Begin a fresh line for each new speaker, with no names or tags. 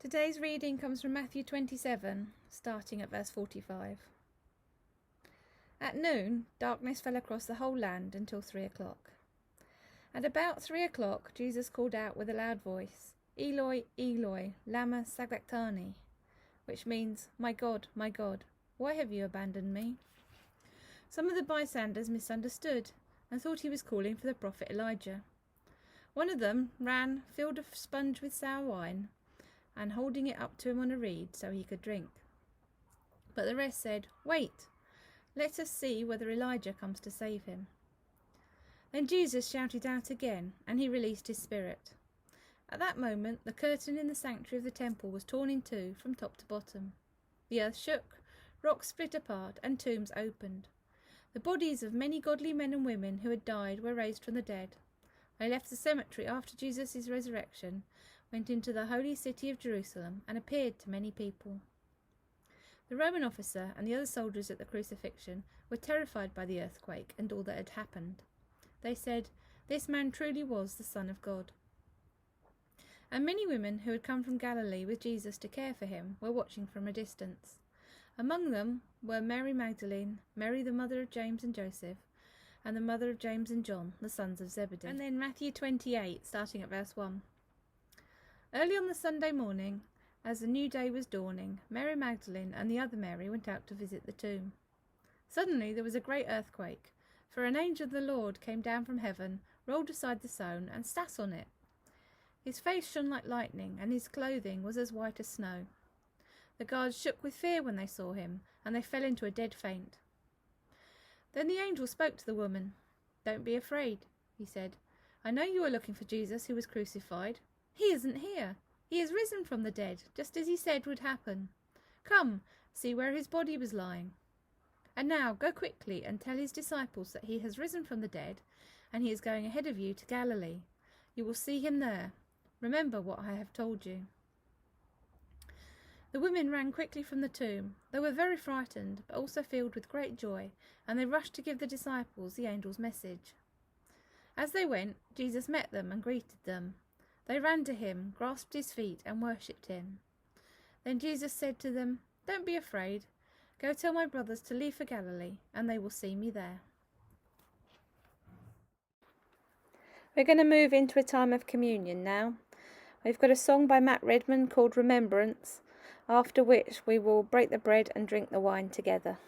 Today's reading comes from Matthew 27, starting at verse 45. At noon, darkness fell across the whole land until 3 o'clock. At about 3 o'clock, Jesus called out with a loud voice, Eloi, Eloi, lama sabachthani, which means, my God, why have you abandoned me? Some of the bystanders misunderstood and thought he was calling for the prophet Elijah. One of them ran, filled a sponge with sour wine, and holding it up to him on a reed so he could drink. But the rest said, Wait, let us see whether Elijah comes to save him. Then Jesus shouted out again, and he released his spirit. At that moment, the curtain in the sanctuary of the temple was torn in two from top to bottom. The earth shook, rocks split apart, and tombs opened. The bodies of many godly men and women who had died were raised from the dead. They left the cemetery after Jesus' resurrection, went into the holy city of Jerusalem, and appeared to many people. The Roman officer and the other soldiers at the crucifixion were terrified by the earthquake and all that had happened. They said, This man truly was the Son of God. And many women who had come from Galilee with Jesus to care for him were watching from a distance. Among them were Mary Magdalene, Mary the mother of James and Joseph, and the mother of James and John, the sons of Zebedee. And then Matthew 28, starting at verse 1. Early on the Sunday morning, as the new day was dawning, Mary Magdalene and the other Mary went out to visit the tomb. Suddenly there was a great earthquake, for an angel of the Lord came down from heaven, rolled aside the stone, and sat on it. His face shone like lightning, and his clothing was as white as snow. The guards shook with fear when they saw him, and they fell into a dead faint. Then the angel spoke to the woman. Don't be afraid, he said. I know you are looking for Jesus who was crucified. He isn't here. He is risen from the dead, just as he said would happen. Come, see where his body was lying. And now go quickly and tell his disciples that he has risen from the dead, and he is going ahead of you to Galilee. You will see him there. Remember what I have told you. The women ran quickly from the tomb. They were very frightened, but also filled with great joy, and they rushed to give the disciples the angel's message. As they went, Jesus met them and greeted them. They ran to him, grasped his feet, and worshipped him. Then Jesus said to them, Don't be afraid. Go tell my brothers to leave for Galilee, and they will see me there. We're going to move into a time of communion now. We've got a song by Matt Redman called Remembrance, after which we will break the bread and drink the wine together.